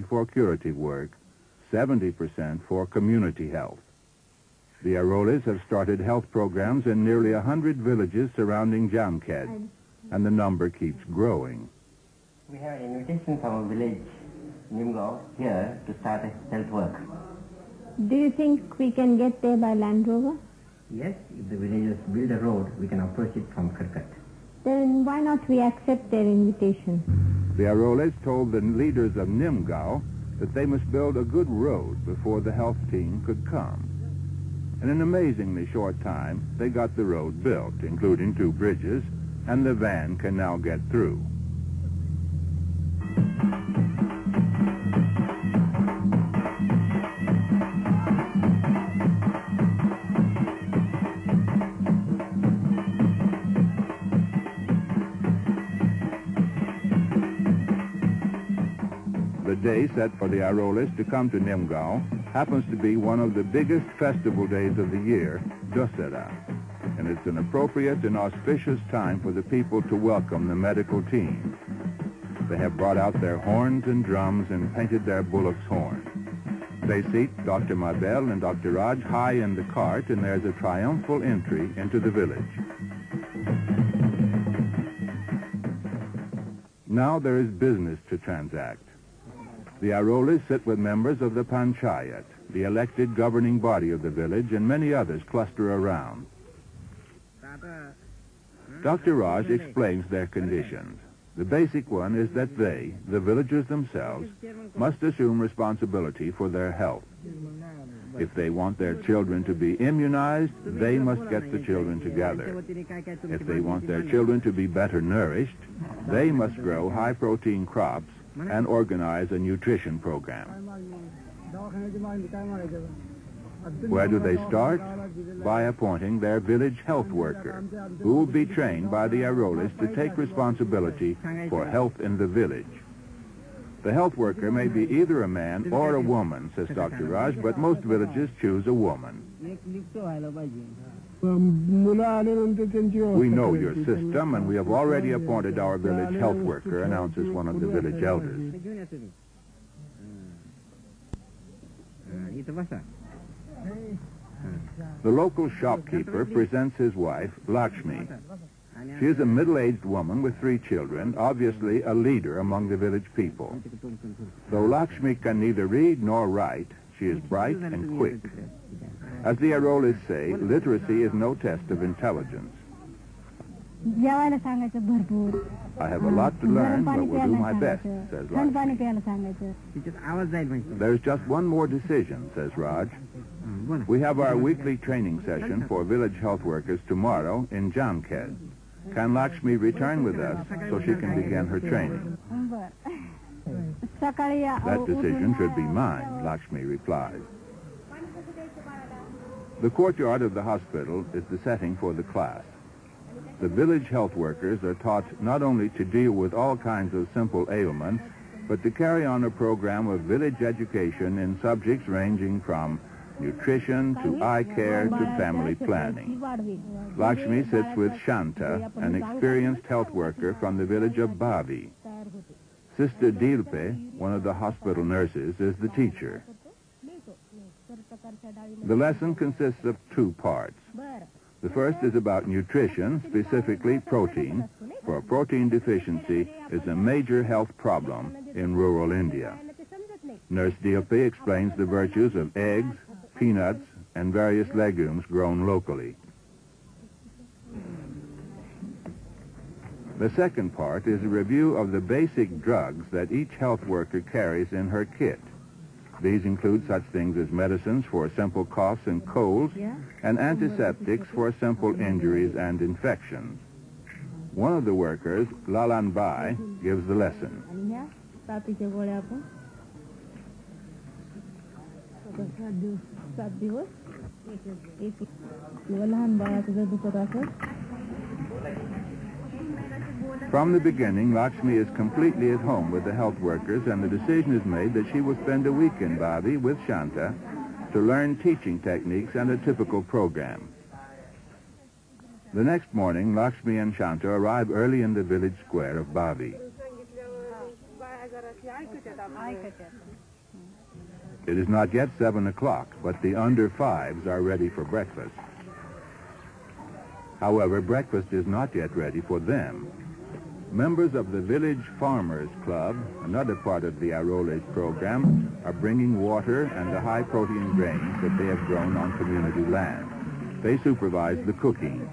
for curative work, 70% for community health. The Aroles have started health programs in nearly 100 villages surrounding Jamkhed, and the number keeps growing. We have an invitation from a village, Nimgao, here to start health work. Do you think we can get there by Land Rover? Yes, if the villagers build a road, we can approach it from Kirkat. Then why not we accept their invitation? The Aroles told the leaders of Nimgao that they must build a good road before the health team could come. In an amazingly short time, they got the road built, including 2 bridges, and the van can now get through. The day set for the Aroles to come to Nimgao happens to be one of the biggest festival days of the year, Dussehra, and it's an appropriate and auspicious time for the people to welcome the medical team. They have brought out their horns and drums and painted their bullock's horn. They seat Dr. Mabelle and Dr. Raj high in the cart, and there's a triumphal entry into the village. Now there is business to transact. The Aroles sit with members of the Panchayat, the elected governing body of the village, and many others cluster around. Dr. Raj explains their conditions. The basic one is that they, the villagers themselves, must assume responsibility for their health. If they want their children to be immunized, they must get the children together. If they want their children to be better nourished, they must grow high-protein crops and organize a nutrition program. Where do they start? By appointing their village health worker, who will be trained by the Aroles to take responsibility for health in the village. The health worker may be either a man or a woman, says Dr. Raj, but most villages choose a woman. We know your system, and we have already appointed our village health worker, announces one of the village elders. The local shopkeeper presents his wife, Lakshmi. She is a middle-aged woman with 3 children, obviously a leader among the village people. Though Lakshmi can neither read nor write, she is bright and quick. As the Aroles say, literacy is no test of intelligence. I have a lot to learn, but will do my best, says Lakshmi. There's just one more decision, says Raj. We have our weekly training session for village health workers tomorrow in Jamkhed. Can Lakshmi return with us so she can begin her training? That decision should be mine, Lakshmi replies. The courtyard of the hospital is the setting for the class. The village health workers are taught not only to deal with all kinds of simple ailments, but to carry on a program of village education in subjects ranging from nutrition to eye care to family planning. Lakshmi sits with Shanta, an experienced health worker from the village of Bavi. Sister Dilpe, one of the hospital nurses, is the teacher. The lesson consists of 2 parts. The first is about nutrition, specifically protein, for protein deficiency is a major health problem in rural India. Nurse Dilpe explains the virtues of eggs, peanuts, and various legumes grown locally. The second part is a review of the basic drugs that each health worker carries in her kit. These include such things as medicines for simple coughs and colds and antiseptics for simple injuries and infections. One of the workers, Lalan Bai, gives the lesson. From the beginning, Lakshmi is completely at home with the health workers, and the decision is made that she will spend a week in Bavi with Shanta to learn teaching techniques and a typical program. The next morning, Lakshmi and Shanta arrive early in the village square of Bavi. It is not yet 7 o'clock, but the under fives are ready for breakfast. However, breakfast is not yet ready for them. Members of the Village Farmers Club, another part of the Arole's program, are bringing water and the high-protein grains that they have grown on community land. They supervise the cooking.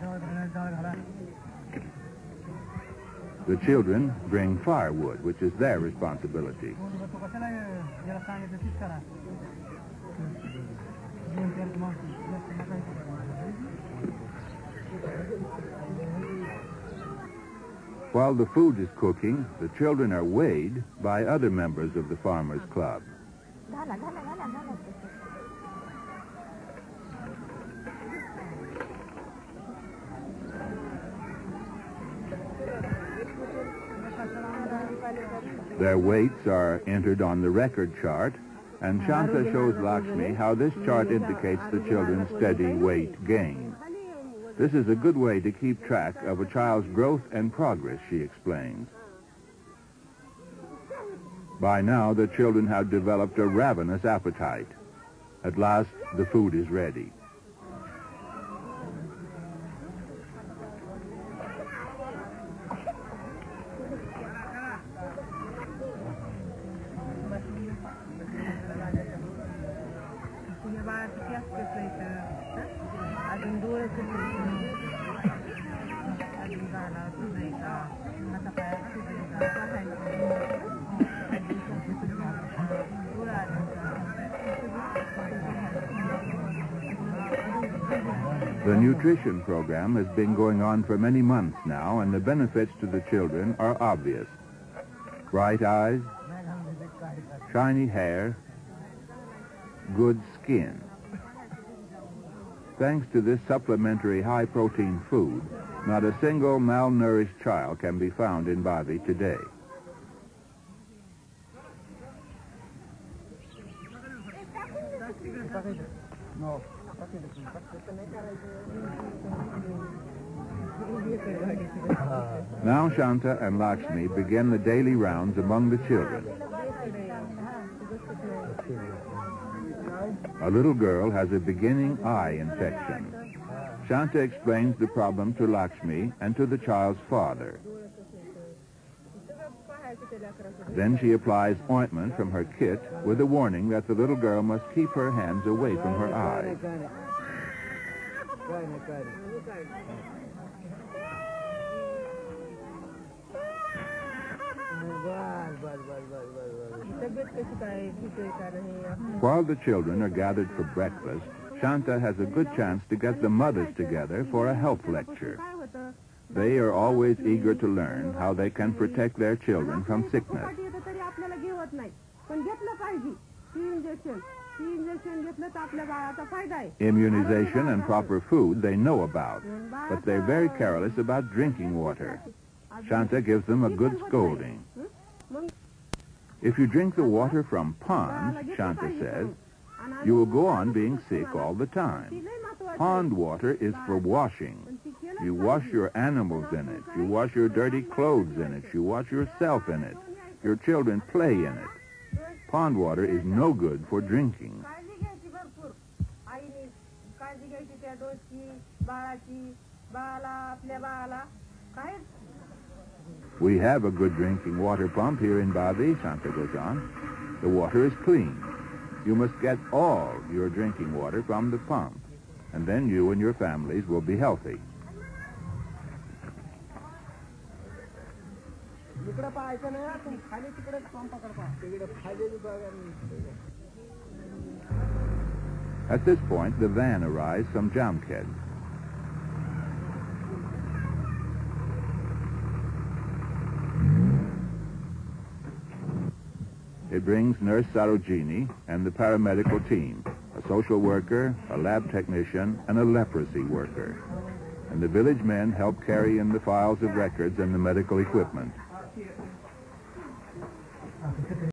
The children bring firewood, which is their responsibility. While the food is cooking, the children are weighed by other members of the Farmers Club. Their weights are entered on the record chart, and Shanta shows Lakshmi how this chart indicates the children's steady weight gain. This is a good way to keep track of a child's growth and progress, she explains. By now, the children have developed a ravenous appetite. At last, the food is ready. The nutrition program has been going on for many months now, and the benefits to the children are obvious. Bright eyes, shiny hair, good skin. Thanks to this supplementary high-protein food, not a single malnourished child can be found in Bavi today. Now Shanta and Lakshmi begin the daily rounds among the children. A little girl has a beginning eye infection. Shanta explains the problem to Lakshmi and to the child's father. Then she applies ointment from her kit with a warning that the little girl must keep her hands away from her eyes. While the children are gathered for breakfast, Shanta has a good chance to get the mothers together for a health lecture. They are always eager to learn how they can protect their children from sickness. Immunization and proper food they know about, but they're very careless about drinking water. Shanta gives them a good scolding. If you drink the water from ponds, Shanta says, you will go on being sick all the time. Pond water is for washing. You wash your animals in it. You wash your dirty clothes in it. You wash yourself in it. Your children play in it. Pond water is no good for drinking. We have a good drinking water pump here in Bavi, Shanta goes on. The water is clean. You must get all your drinking water from the pump, and then you and your families will be healthy. At this point, the van arrives from Jamkhed. It brings Nurse Sarojini and the paramedical team, a social worker, a lab technician, and a leprosy worker. And the village men help carry in the files of records and the medical equipment.